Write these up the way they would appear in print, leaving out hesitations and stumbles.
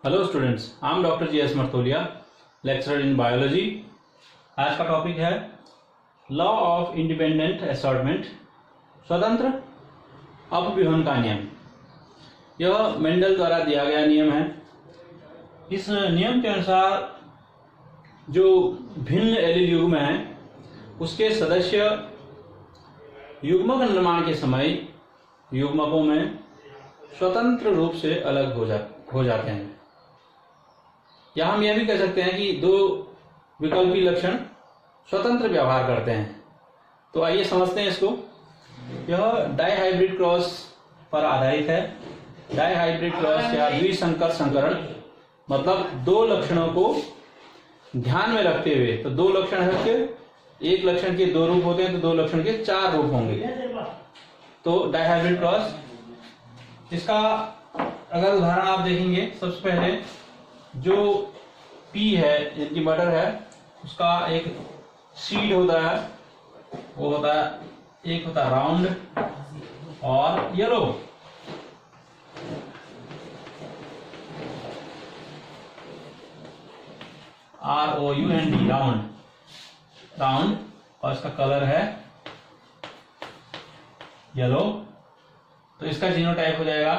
Hello students, I am doctor GS. Martolia, lecturer in biology. आज का topic है law of independent assortment, स्वतंत्र अपव्यूहन का नियम। यह मेंडल द्वारा दिया गया नियम है। इस नियम के अनुसार जो भिन्न एलील युग्म हैं उसके सदस्य युग्मक निर्माण के समय युग्मकों में स्वतंत्र रूप से अलग हो जाते हैं। या हम यह भी कह सकते हैं कि दो विकल्पी लक्षण स्वतंत्र व्यवहार करते हैं। तो आइए समझते हैं इसको। यह डाइहाइब्रिड क्रॉस पर आधारित है। डाइहाइब्रिड क्रॉस या द्विसंकर संकरण मतलब दो लक्षणों को ध्यान में रखते हुए, तो दो लक्षण है कि एक लक्षण के दो रूप होते हैं तो दो लक्षण के चार रूप होंगे। तो डाइहाइब्रिड क्रॉस, इसका अगर उदाहरण आप देखेंगे, सबसे पहले जो पी है यानी बटर है उसका एक सीड होता है, वो होता है एक होता है राउंड और येलो। ROUND राउंड और इसका कलर है येलो। तो इसका जीनोटाइप हो जाएगा,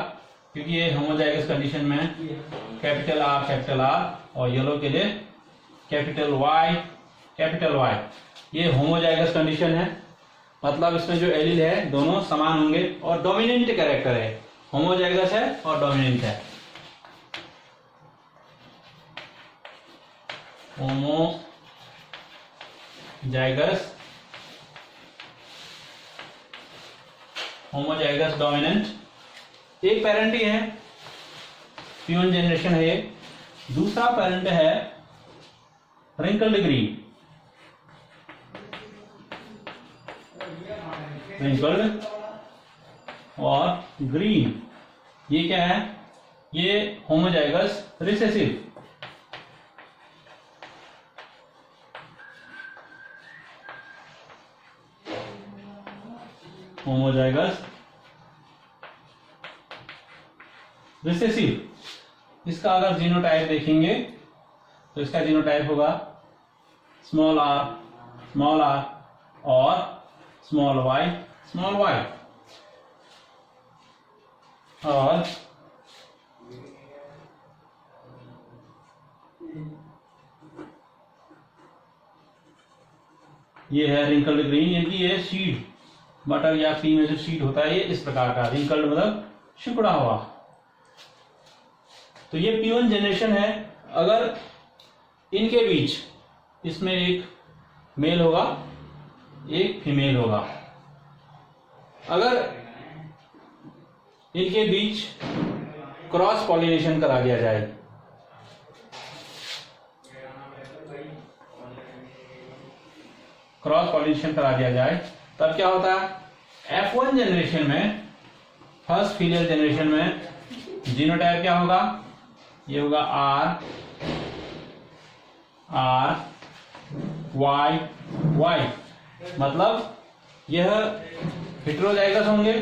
क्योंकि ये होमोजाइगस कंडीशन में कैपिटल R और येलो के लिए कैपिटल Y। ये होमोजाइगस कंडीशन है, मतलब इसमें जो एलील है दोनों समान होंगे और डोमिनेंट कैरेक्टर है, होमोजाइगस है और डोमिनेंट है। Homozygous dominant. एक पेरेंट ही है, P1 जनरेशन है ये। दूसरा पेरेंट है रिंकल्ड ग्रीन। रिंकल्ड और ग्रीन, ये क्या है? ये होमोजाइगस रिसेसिव। Homozygous recessive. इसका अगर जीनोटाइप देखेंगे तो इसका जीनोटाइप होगा स्मॉल r और स्मॉल y। और ये है रिंकल्ड ग्रीन, यानी ये सीड, बटर या पी में जो सीड होता है ये इस प्रकार का रिंकल्ड मतलब सिकुड़ा हुआ। तो ये P1 जनरेशन है। अगर इनके बीच इसमें एक मेल होगा एक फीमेल होगा, अगर इनके बीच क्रॉस पॉलिनेशन करा दिया जाए, तब क्या होता है? F1 जनरेशन में, फर्स्ट फीलियल जनरेशन में जीनोटाइप क्या होगा? ये होगा RY, मतलब यह हेटेरोजाइगस होंगे।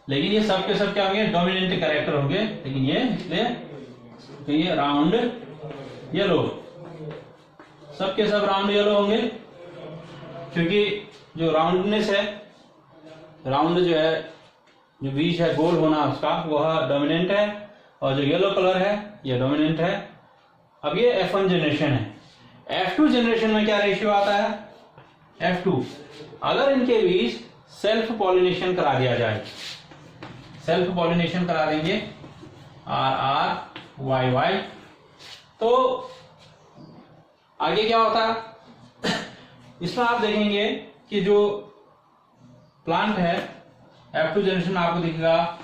लेकिन ये सब के सब क्या होंगे? डोमिनेंट कैरेक्टर होंगे। लेकिन ये इसलिए तो ये राउंड येलो, सबके सब राउंड येलो होंगे, क्योंकि जो राउंडनेस है, राउंड जो है, जो बीच है गोल होना उसका, वह डोमिनेंट है, और जो येलो कलर है यह डोमिनेंट है। अब ये F1 जनरेशन है। F2 जनरेशन में क्या रेशियो आता है? F2, अगर इनके बीच सेल्फ पॉलिनेशन करा दिया जाए, सेल्फ पॉलिनेशन करा देंगे RY, तो आगे क्या होता है? इसमें आप देखेंगे कि जो प्लांट है F2 जनरेशन में आपको दिखेगा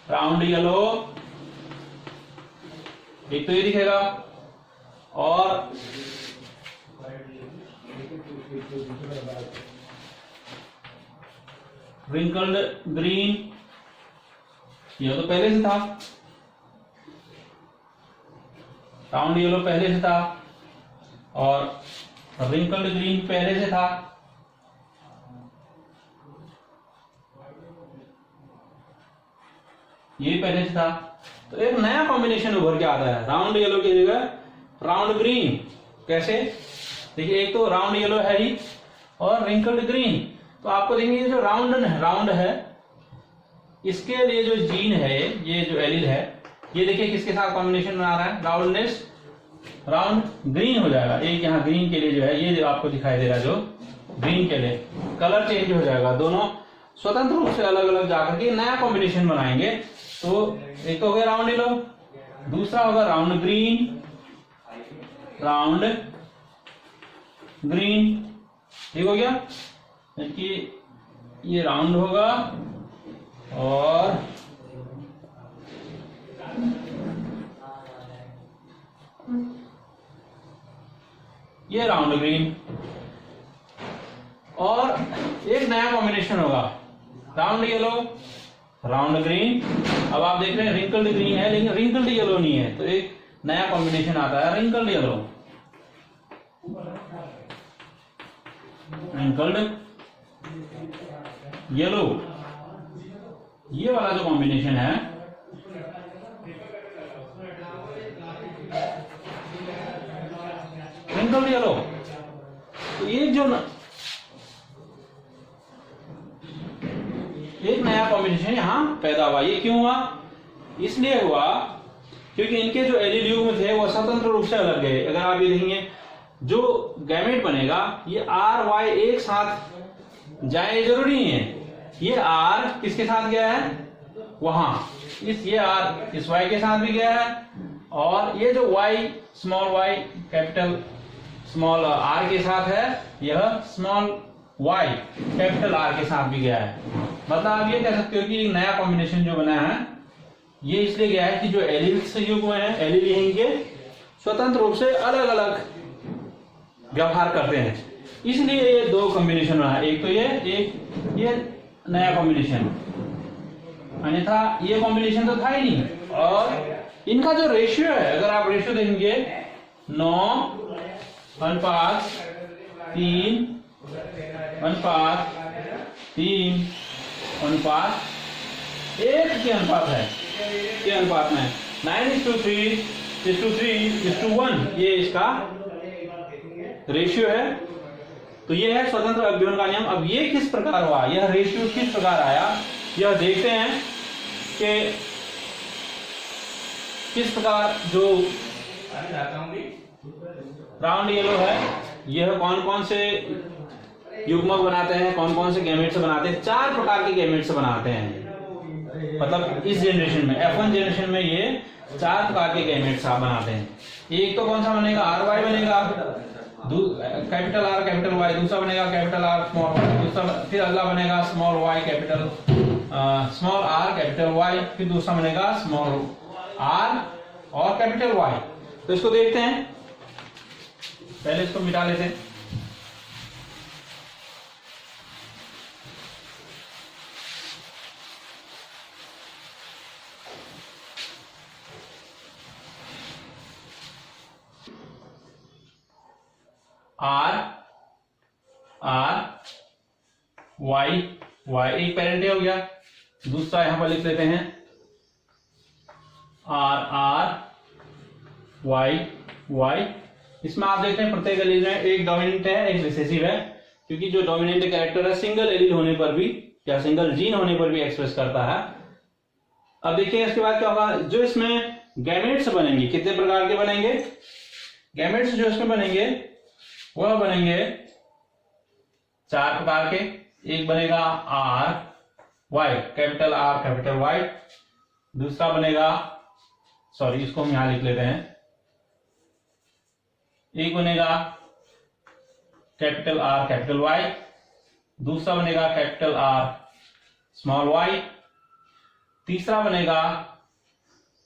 राउंड येलो, एक तो ये दिखेगा, और रिंकल्ड ग्रीन, ये तो पहले से था, राउंड येलो पहले से था, और रिंकल्ड ग्रीन पहले से था। ये पहले से था, तो एक नया कॉम्बिनेशन उभर के आता है, राउंड येलो की जगह राउंड ग्रीन। कैसे? देखिए, एक तो राउंड येलो है ही और रिंकल्ड ग्रीन। तो आपको देखेंगे जो राउंड है इसके लिए जो जीन है, ये जो एलील है, ये देखिए किसके साथ कॉम्बिनेशन बना रहा है, राउंडनेस राउंड ग्रीन हो जाएगा। एक यहाँ ग्रीन के लिए जो है, ये जो आपको दिखाई दे रहा है, जो ग्रीन के लिए कलर चेंज हो जाएगा। दोनों स्वतंत्र रूप से अलग अलग जाकर के नया कॉम्बिनेशन बनाएंगे। तो एक तो हो गया राउंड येलो, दूसरा होगा राउंड ग्रीन, राउंड ग्रीन, ठीक हो गया। कि ये राउंड होगा और ये राउंड ग्रीन, और एक नया कॉम्बिनेशन होगा राउंड येलो राउंड ग्रीन। अब आप देख रहे हैं रिंकल्ड ग्रीन है लेकिन रिंकल्ड येलो नहीं है, तो एक नया कॉम्बिनेशन आता है रिंकल्ड येलो, रिंकल्ड येलो। ये वाला जो कॉम्बिनेशन है रिंकल्ड येलो, तो एक नया कॉम्बिनेशन यहां पैदा हुआ। ये क्यों हुआ? इसलिए हुआ क्योंकि इनके जो एलील युग्म थे वो स्वतंत्र रूप से अलग गए। अगर आप ये देखेंगे, जो गैमेट बनेगा ये आर वाई एक साथ जाए जरूरी नहीं है। ये आर किसके साथ गया है, वहां ये आर इस वाई के साथ भी गया है, और ये जो Y small Y capital small R के साथ है, यह स्मॉल वाई कैपिटल आर के साथ भी गया है। मतलब आप ये कह सकते हो कि नया कॉम्बिनेशन जो बना है ये इसलिए गया है कि जो एलील्स युग्म है, एलील इनके स्वतंत्र रूप से अलग अलग व्यवहार करते हैं, इसलिए ये दो कॉम्बिनेशन बना है। एक तो ये नया कॉम्बिनेशन, अन्यथा ये कॉम्बिनेशन तो था ही नहीं। और इनका जो रेशियो है, अगर आप रेशियो देखेंगे 9:3:3:1 के अनुपात है, के अनुपात में 9:3:3:1 ये इसका रेशियो है। तो ये है स्वतंत्र अवयवन का नियम। अब ये किस प्रकार हुआ, यह रेशियो किस प्रकार आया, यह देखते हैं कि किस प्रकार जो राउंड येलो है यह कौन कौन से युग्मक बनाते हैं, कौन कौन से गैमेट्स बनाते हैं। 4 प्रकार के गैमेट्स बनाते हैं, मतलब इस जनरेशन में F1 जनरेशन में ये 4 प्रकार के गैमेट्स आप बनाते हैं। एक तो कौन सा बनेगा, आर वाई बनेगा, कैपिटल आर कैपिटल वाई, दूसरा बनेगा कैपिटल आर स्मॉल वाई, दूसरा फिर अगला बनेगा small Y capital small R capital Y, फिर दूसरा बनेगा स्मॉल आर और कैपिटल वाई। तो इसको देखते हैं, पहले इसको मिटा लेते हैं। आर वाई वाई एक पेरेंट हो गया, दूसरा यहां पर लिख लेते हैं आर वाई वाई। इसमें आप देखते हैं प्रत्येक एलील में एक डोमिनेंट है, एक रिसेसिव है, क्योंकि जो डोमिनेंट कैरेक्टर है सिंगल एलील होने पर भी या सिंगल जीन होने पर भी एक्सप्रेस करता है। अब देखिए इसके बाद क्या होगा, जो इसमें गैमेट्स बनेंगे, कितने प्रकार के बनेंगे गैमेट्स जो इसमें बनेंगे, वह बनेंगे 4 प्रकार के। एक बनेगा R Y capital R capital Y, दूसरा बनेगा, सॉरी इसको हम यहां लिख लेते हैं, एक बनेगा कैपिटल आर कैपिटल वाई, दूसरा बनेगा कैपिटल आर स्मॉल वाई, तीसरा बनेगा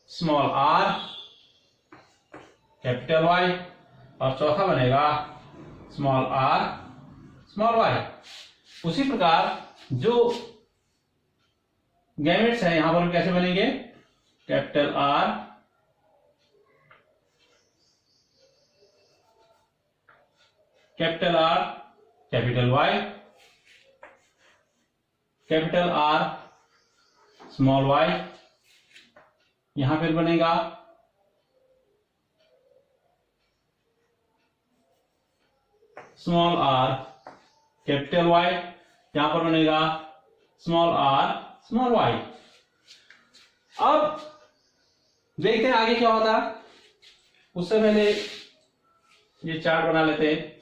स्मॉल आर कैपिटल वाई, और चौथा बनेगा स्मॉल आर स्मॉल वाई। उसी प्रकार जो गैमेट्स है यहां पर कैसे बनेंगे, capital R capital Y, capital R small Y, यहां फिर बनेगा स्मॉल आर कैपिटल वाई, यहां पर बनेगा स्मॉल आर स्मॉल वाई। अब देखते हैं आगे क्या होता है। उससे पहले ये चार्ट बना लेते हैं।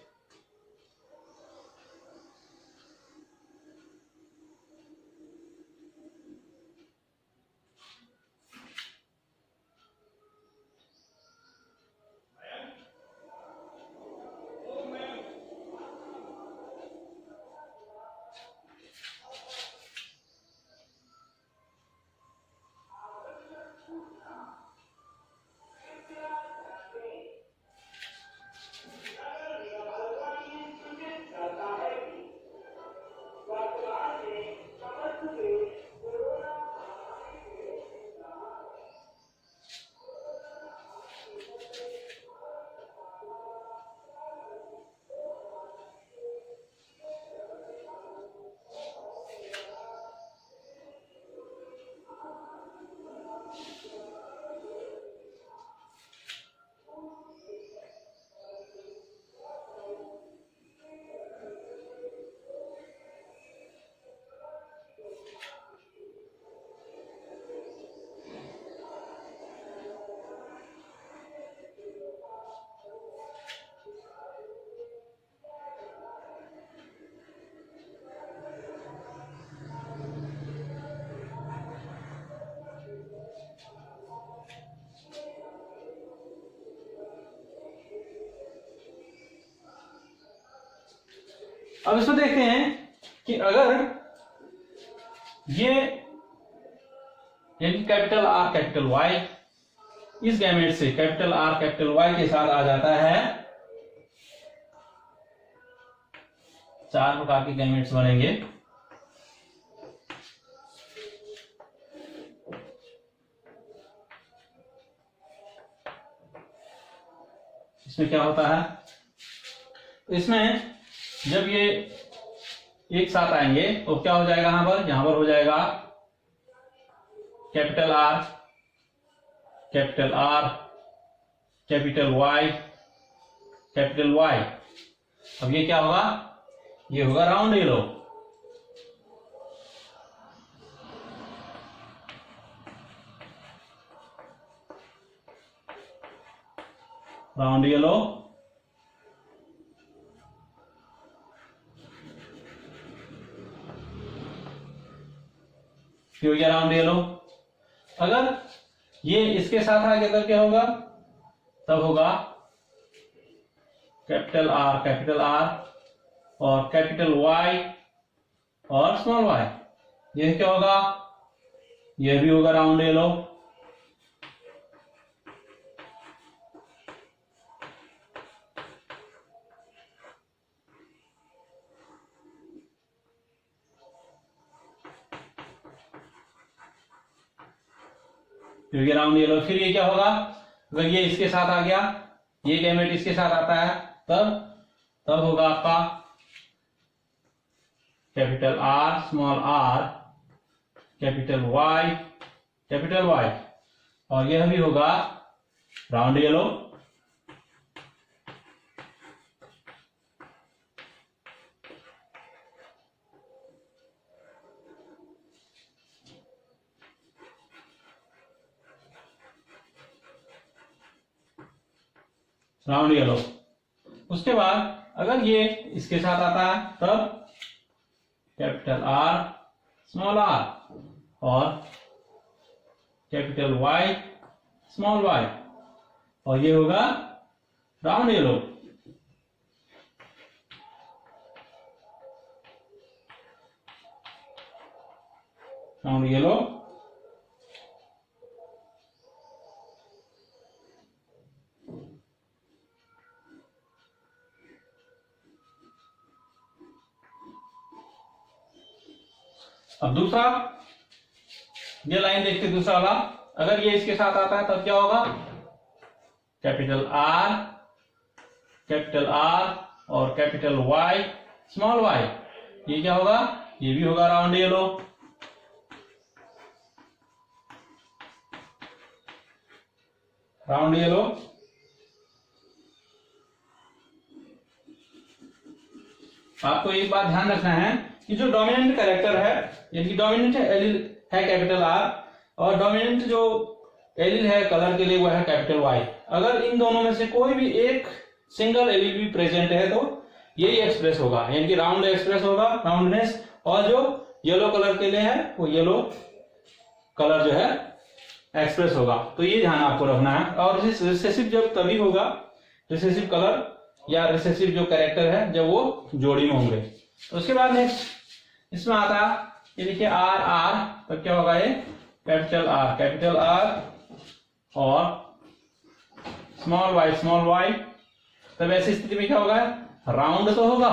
अब इसमें देखते हैं कि अगर ये यानी कैपिटल आर कैपिटल वाई इस गैमेट से कैपिटल आर कैपिटल वाई के साथ आ जाता है, 4 प्रकार के गैमेट्स बनेंगे। इसमें क्या होता है, इसमें जब ये एक साथ आएंगे तो क्या हो जाएगा, यहां पर हो जाएगा capital R capital Y capital Y. अब ये क्या होगा, ये होगा राउंड येलो। राउंड येलो हो गया राउंड येलो। अगर ये इसके साथ आगे तब क्या होगा, तब होगा कैपिटल आर और कैपिटल वाई और स्मॉल वाई। यह क्या होगा, यह भी होगा राउंड येलो। क्योंकि राउंड येलो। फिर ये क्या होगा, अगर ये इसके साथ आ गया, ये गैमेट इसके साथ आता है, तब होगा आपका capital R small R capital Y और यह भी होगा राउंड येलो। Round yellow. उसके बाद अगर ये इसके साथ आता है तब कैपिटल आर स्मॉल आर और कैपिटल वाई स्मॉल वाई और ये होगा राउंड येलो। Round yellow. अब दूसरा ये लाइन देखते दूसरा वाला, अगर ये इसके साथ आता है तब क्या होगा, कैपिटल आर और कैपिटल वाई स्मॉल वाई। ये क्या होगा, ये भी होगा राउंड येलो। Round yellow. आपको एक बात ध्यान रखना है कि जो डोमिनेंट कैरेक्टर है, यानी कि डोमिनेंट एलिल है कैपिटल आर, और डोमिनेंट जो एलिल है कलर के लिए वो है कैपिटल वाई। अगर इन दोनों में से कोई भी एक सिंगल एलिल भी प्रेजेंट है तो यही एक्सप्रेस होगा, यानी कि राउंड एक्सप्रेस होगा, राउंडनेस। और जो येलो कलर के लिए है वो येलो कलर जो है एक्सप्रेस होगा। तो ये ध्यान आपको रखना है। और रिसेसिव जब तभी होगा, रिसेसिव कलर या रिसेसिव जो कैरेक्टर है जब वो जोड़ी में होंगे। तो उसके बाद नेक्स्ट इसमें आता है, ये देखिए आर आर, तो क्या होगा ये कैपिटल आर और स्मॉल वाई। तब ऐसी स्थिति में क्या होगा, राउंड तो होगा,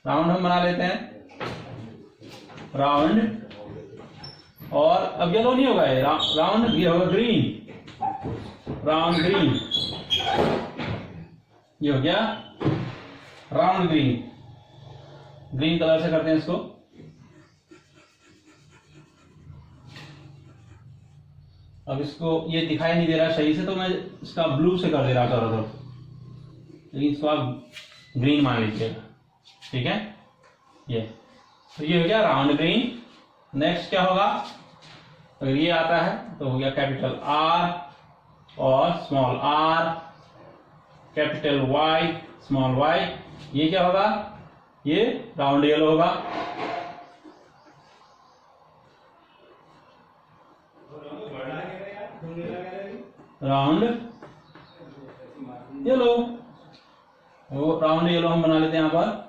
राउंड हम बना लेते हैं राउंड। और अब येलो नहीं होगा ये राउंड, ये होगा ग्रीन, राउंड ग्रीन। ये हो गया राउंड ग्रीन। ग्रीन कलर से करते हैं इसको। अब इसको ये दिखाई नहीं दे रहा सही से, तो मैं इसका ब्लू से कर दे रहा था, लेकिन इसको आप ग्रीन मान लीजिएगा, ठीक है। ये तो ये हो गया राउंड ग्रीन। नेक्स्ट क्या होगा, अगर ये आता है तो हो गया कैपिटल आर और small R, capital Y small Y. ये क्या होगा, ये राउंड येलो होगा। राउंड येलो, वो राउंड येलो हम बना लेते हैं यहां पर।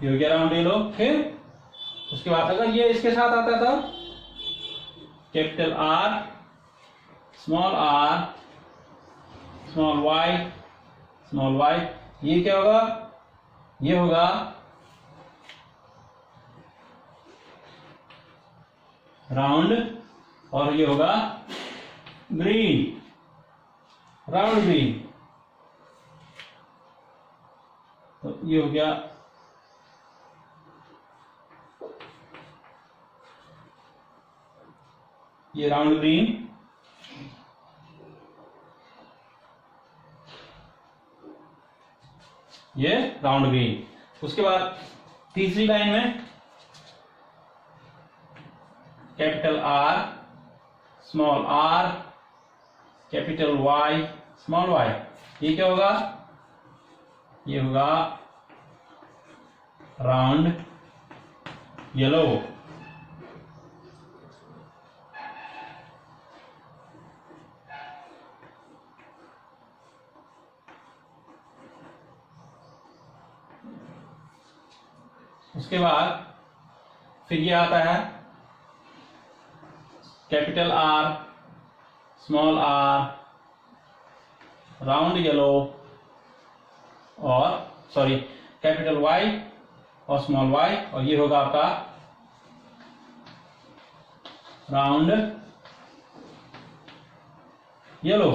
ये हो गया राउंड येलो। फिर उसके बाद अगर ये इसके साथ आता था कैपिटल आर स्मॉल वाई, ये क्या होगा, ये होगा राउंड, और ये होगा ग्रीन, राउंड ग्रीन। तो ये हो गया ये राउंड ग्रीन। ये राउंड ग्रीन। उसके बाद तीसरी लाइन में capital R small R, capital Y small Y. ये क्या होगा, ये होगा राउंड येलो। उसके बाद फिर ये आता है capital R small R, round yellow, और सॉरी कैपिटल वाई और स्मॉल वाई, और ये होगा आपका राउंड येलो।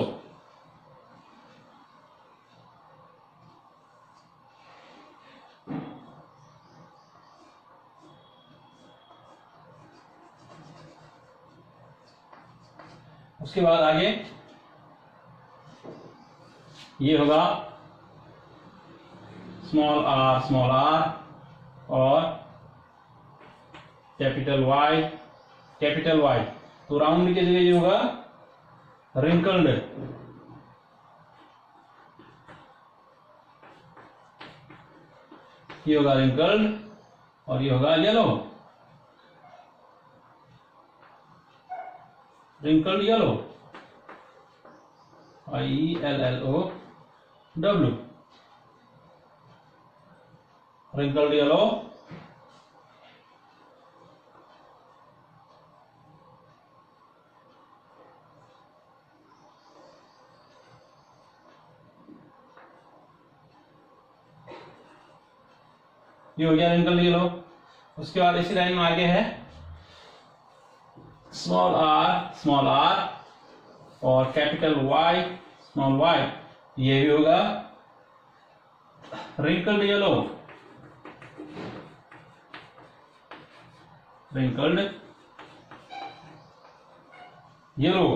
उसके बाद आगे ये होगा स्मॉल आर और कैपिटल वाई। तो राउंड की जगह ये होगा रिंकल्ड, ये होगा रिंकल्ड, और ये होगा yellow, wrinkled yellow, IELLOW, wrinkled yellow. ये हो गया रिंकल्ड येलो। उसके बाद इसी लाइन में आगे है स्मॉल आर और कैपिटल वाई स्मॉल वाई, ये भी होगा wrinkled yellow, wrinkled yellow.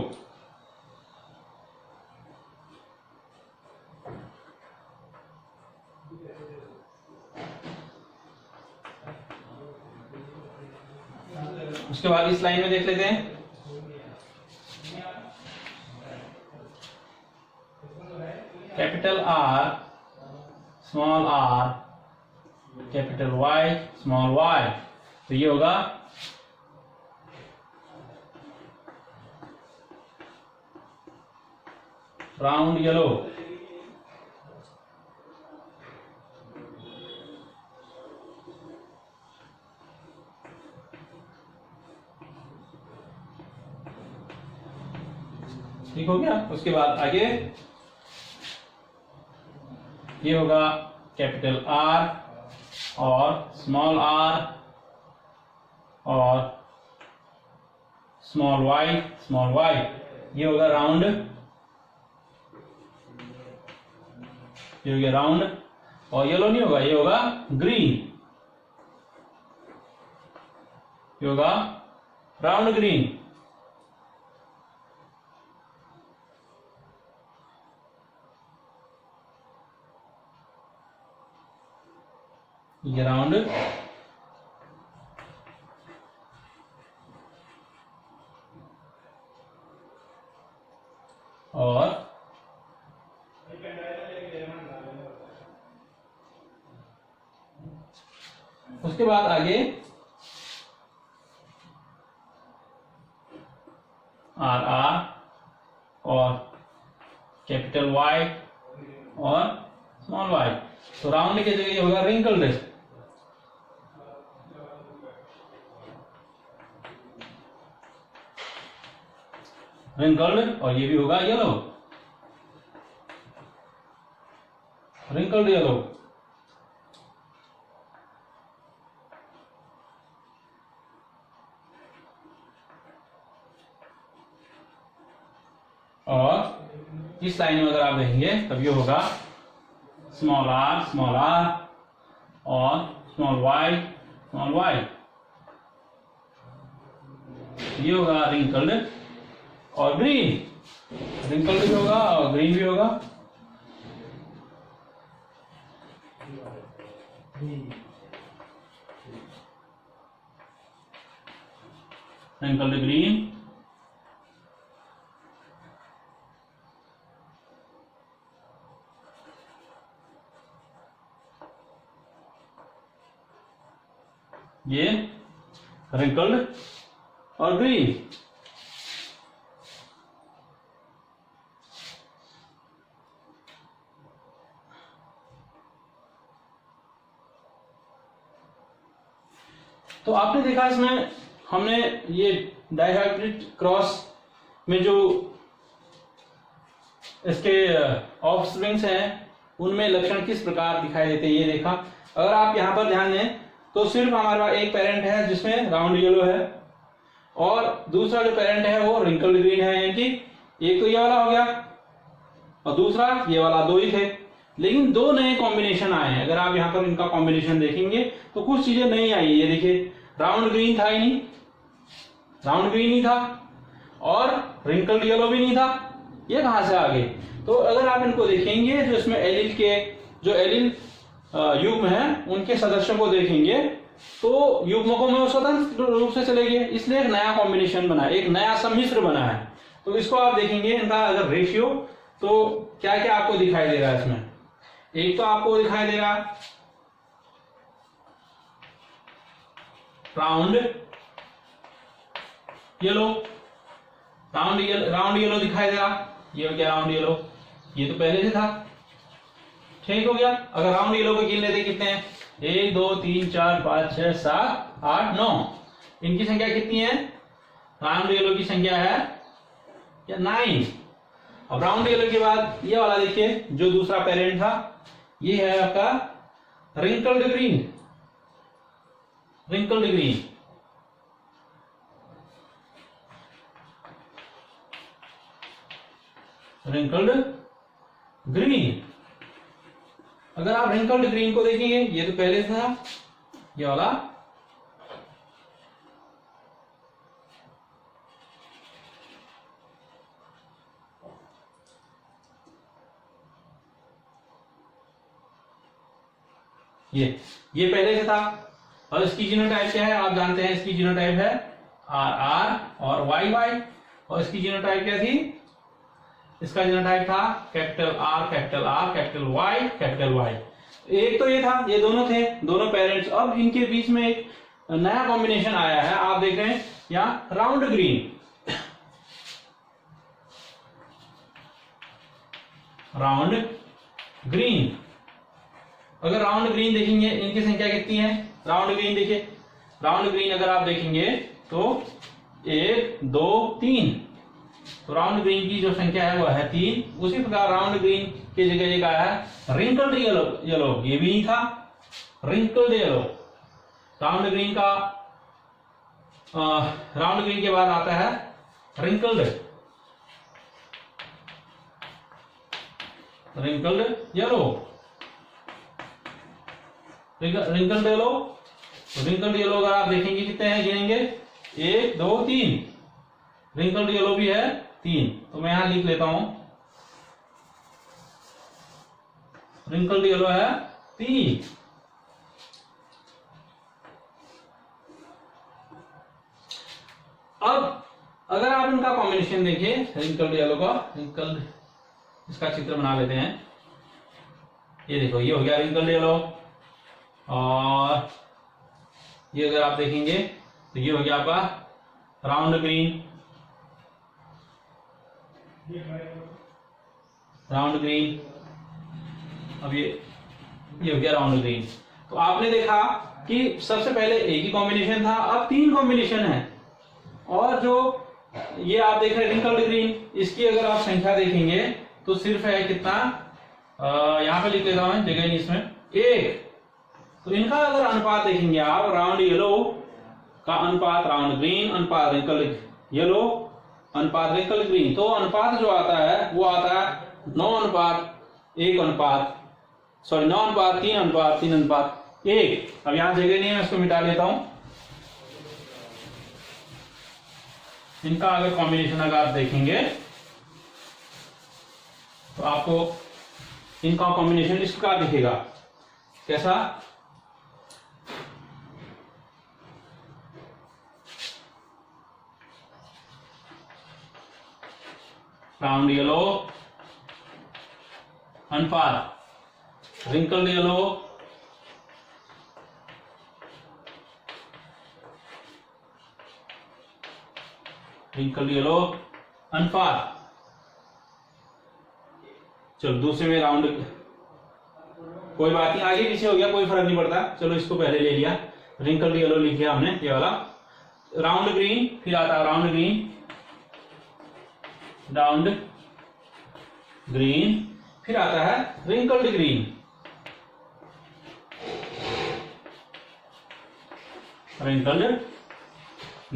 उसके बाद इस लाइन में देख लेते हैं, capital R small r capital Y small y, तो ये होगा राउंड येलो। ठीक हो गया। उसके बाद आगे ये होगा कैपिटल R और स्मॉल r और स्मॉल y, ये होगा राउंड, ये हो गया राउंड। और येलो नहीं होगा, ये होगा ग्रीन, ये होगा राउंड ग्रीन। ये राउंड और उसके बाद आगे R और कैपिटल Y और स्मॉल y, तो राउंड की जगह ये होगा रिंकल्ड। रिंकल्ड और ये भी होगा येलो, रिंकल्ड येलो। और इस लाइन में अगर आप देखेंगे तब ये होगा स्मॉल r और स्मॉल y, ये होगा रिंकल्ड और ग्रीन, रिंकल्ड भी होगा और ग्रीन भी होगा। रिंकल्ड ग्रीन, ये रिंकल्ड और ग्रीन। तो आपने देखा इसमें हमने ये डायहाइब्रिड क्रॉस में जो इसके ऑफस्प्रिंग्स हैं उनमें लक्षण किस प्रकार दिखाई देते हैं ये देखा। अगर आप यहां पर ध्यान दें तो सिर्फ हमारे पास एक पेरेंट है जिसमें राउंड येलो है और दूसरा जो पेरेंट है वो रिंकल्ड ग्रीन है, यानी कि एक तो ये वाला हो गया और दूसरा ये वाला, दो ही थे, लेकिन दो नए कॉम्बिनेशन आए हैं। अगर आप यहाँ पर इनका कॉम्बिनेशन देखेंगे तो कुछ चीजें नई आई है। ये देखिए राउंड ग्रीन था ही नहीं, राउंड ग्रीन ही था और रिंकल्ड येलो भी नहीं था, ये कहां से आ गए? तो अगर आप इनको देखेंगे जो इसमें एलिल के जो एलिल युग्म है उनके सदस्यों को देखेंगे तो युग्मकों में वो स्वतंत्र रूप से चले गए, इसलिए एक नया कॉम्बिनेशन बना है, एक नया सम्मिश्र बना है। तो इसको आप देखेंगे इनका अगर रेशियो तो क्या क्या आपको दिखाई दे रहा है इसमें। एक तो आपको दिखाई देगा राउंड येलो, राउंड येलो दिखाई दे रहा, ये हो गया राउंड येलो, ये तो पहले से था, ठीक हो गया। अगर राउंड येलो को गिन लेते कितने हैं, 1 2 3 4 5 6 7 8 9, इनकी संख्या कितनी है? राउंड येलो की संख्या है 9। अब राउंड येलो के बाद ये वाला देखिए जो दूसरा पेरेंट था, ये है आपका wrinkled green, wrinkled green. Wrinkled green. अगर आप रिंकल्ड ग्रीन को देखेंगे, ये तो पहले था ये वाला, ये पहले से था। और इसकी जीनोटाइप क्या है आप जानते हैं, इसकी जीनोटाइप है आर आर और वाई वाई। और इसकी जीनोटाइप क्या थी, इसका जीनोटाइप था कैपिटल आर कैपिटल वाई। एक तो ये था, ये दोनों थे, दोनों पेरेंट्स। अब इनके बीच में एक नया कॉम्बिनेशन आया है, आप देख रहे हैं यहाँ राउंड ग्रीन, राउंड ग्रीन। अगर राउंड ग्रीन देखेंगे, इनकी संख्या कितनी है, राउंड ग्रीन देखिए, राउंड ग्रीन अगर आप देखेंगे तो 1 2 3, तो राउंड ग्रीन की जो संख्या है वो है 3। उसी प्रकार राउंड ग्रीन की जगह एक आया है रिंकल्ड येलो, ये भी नहीं था, रिंकल्ड येलो। राउंड ग्रीन का राउंड ग्रीन के बाद आता है रिंकल्ड येलो, रिंकल्ड येलो अगर आप देखेंगे कितने हैं, गिनेंगे 1 2 3, रिंकल्ड येलो भी है 3। तो मैं यहां लिख लेता हूं, रिंकल्ड येलो है 3। अब अगर आप इनका कॉम्बिनेशन देखिए, रिंकल्ड येलो का, रिंकल्ड, इसका चित्र बना लेते हैं। ये देखो, ये हो गया रिंकल्ड येलो, और ये अगर आप देखेंगे तो ये हो गया आपका राउंड ग्रीन, राउंड ग्रीन। अब ये हो गया राउंड ग्रीन। तो आपने देखा कि सबसे पहले एक ही कॉम्बिनेशन था, अब 3 कॉम्बिनेशन है। और जो ये आप देख रहे हैं रिंकल्ड ग्रीन, इसकी अगर आप संख्या देखेंगे तो सिर्फ है कितना, यहां पे लिख लेता हूं, जगह नहीं इसमें, 1। तो इनका अगर अनुपात देखेंगे आप, राउंड येलो का अनुपात राउंड ग्रीन, अनुपात रिंकल्ड येलो, अनुपात रिंकल्ड ग्रीन, तो अनुपात जो आता है वो आता है 9 अनुपात 1 अनुपात, सॉरी 9 अनुपात 3 अनुपात 3 अनुपात 1। अब यहां जगह नहीं है, मैं इसको मिटा लेता हूं। इनका अगर कॉम्बिनेशन अगर आप देखेंगे तो आपको इनका कॉम्बिनेशन इस प्रकार दिखेगा, कैसा, राउंड येलो अनुपात रिंकल्ड येलो अनुपात, चलो दूसरे में राउंड, कोई बात नहीं, आगे पीछे हो गया कोई फर्क नहीं पड़ता, चलो इसको पहले ले लिया, रिंकल्ड येलो लिख लिया हमने, ये वाला राउंड ग्रीन, फिर आता है राउंड ग्रीन, राउंड ग्रीन, फिर आता है रिंकल्ड ग्रीन, रिंकल्ड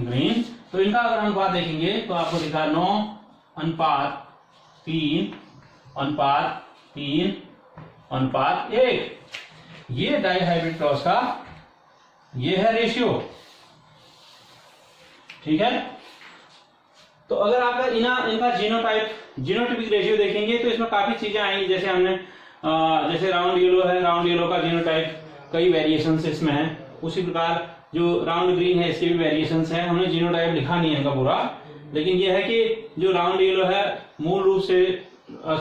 ग्रीन। तो इनका अगर अनुपात देखेंगे तो आपको दिखा 9 अनुपात 3 अनुपात 3 अनुपात 1। ये डाइहाइब्रिड क्रॉस का ये है रेशियो, ठीक है। तो अगर आप इनका जीनोटाइपिक रेशियो देखेंगे तो इसमें काफी चीजें आएंगी, जैसे हमने जैसे राउंड येलो है, राउंड येलो का जीनोटाइप कई वेरिएशंस इसमें हैं, उसी प्रकार जो राउंड ग्रीन है इसके भी वेरिएशंस हैं। हमने जीनोटाइप लिखा नहीं है इनका पूरा, लेकिन यह है कि जो राउंड येलो है मूल रूप से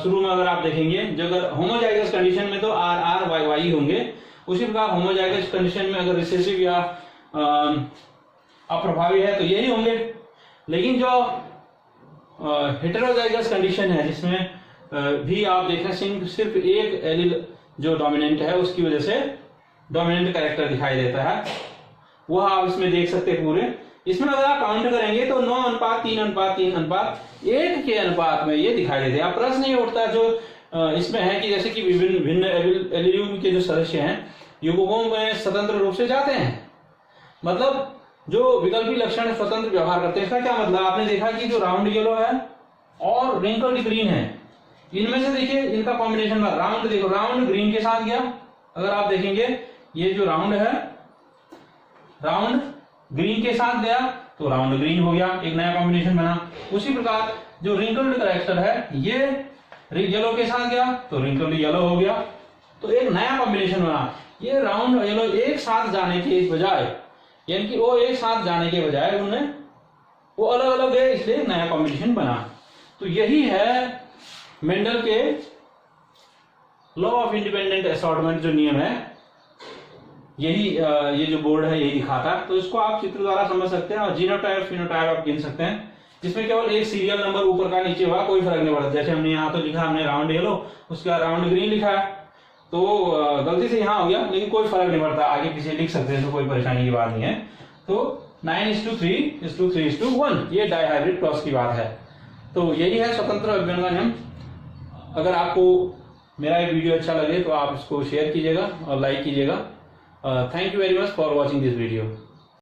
शुरू में अगर आप देखेंगे, जो अगर होमोजाइगस कंडीशन में तो आर आर वाई वाई होंगे, उसी प्रकार होमोजाइगस कंडीशन में अगर रिसेसिव या अप्रभावी है तो यही होंगे। लेकिन जो हेटेरोजाइगस कंडीशन है जिसमें भी आप देख रहे हैं सिर्फ एक एलील जो डोमिनेंट है उसकी वजह से डोमिनेंट कैरेक्टर दिखाई देता है, वह आप इसमें देख सकते हैं पूरे। इसमें अगर आप काउंट करेंगे तो 9 अनुपात 3 अनुपात 3 अनुपात 1 के अनुपात में ये दिखाई देते हैं। अब प्रश्न ये उठता जो इसमें है कि जैसे कि विभिन्न भिन्न एलिलियम के जो सदस्य हैं युग्मकों में स्वतंत्र रूप से जाते हैं, मतलब जो विकल्पी लक्षण स्वतंत्र व्यवहार करते हैं। इसका क्या मतलब, आपने देखा कि जो राउंड येलो है और रिंकल्ड ग्रीन है, इनमें से देखिए इनका कॉम्बिनेशन में राउंड, देखो राउंड ग्रीन के साथ गया, अगर आप देखेंगे ये जो राउंड है, राउंड ग्रीन के साथ गया तो राउंड ग्रीन हो गया, एक नया कॉम्बिनेशन बना। उसी प्रकार जो रिंकल्ड कैरेक्टर है ये येलो के साथ गया तो रिंकल्ड येलो हो गया, तो एक नया कॉम्बिनेशन बना। ये राउंड और येलो एक साथ जाने के बजाय, यानी कि वो एक साथ जाने के बजाय उन्होंने वो अलग अलग है, इसलिए नया कॉम्बिनेशन बना। तो यही है मेंडल के लॉ ऑफ इंडिपेंडेंट असॉर्टमेंट जो नियम है, यही ये जो बोर्ड है यही दिखाता है। तो इसको आप चित्र द्वारा समझ सकते हैं और जीनोटाइप फिनोटाइप आप गिन सकते हैं, जिसमें केवल एक सीरियल नंबर ऊपर का नीचे हुआ, कोई फर्क नहीं पड़ता। जैसे हमने यहाँ तो लिखा, हमने राउंड येलो, उसका राउंड ग्रीन लिखा है, तो गलती से यहाँ हो गया, लेकिन कोई फर्क नहीं पड़ता, आगे पीछे लिख सकते हैं, तो कोई परेशानी की बात नहीं है। तो 9:3:3:1 ये डाइहाइब्रिड क्रॉस की बात है। तो यही है स्वतंत्र अभिव्यंजन का नियम। अगर आपको मेरा ये वीडियो अच्छा लगे तो आप इसको शेयर कीजिएगा और लाइक कीजिएगा। Thank you very much for watching this video.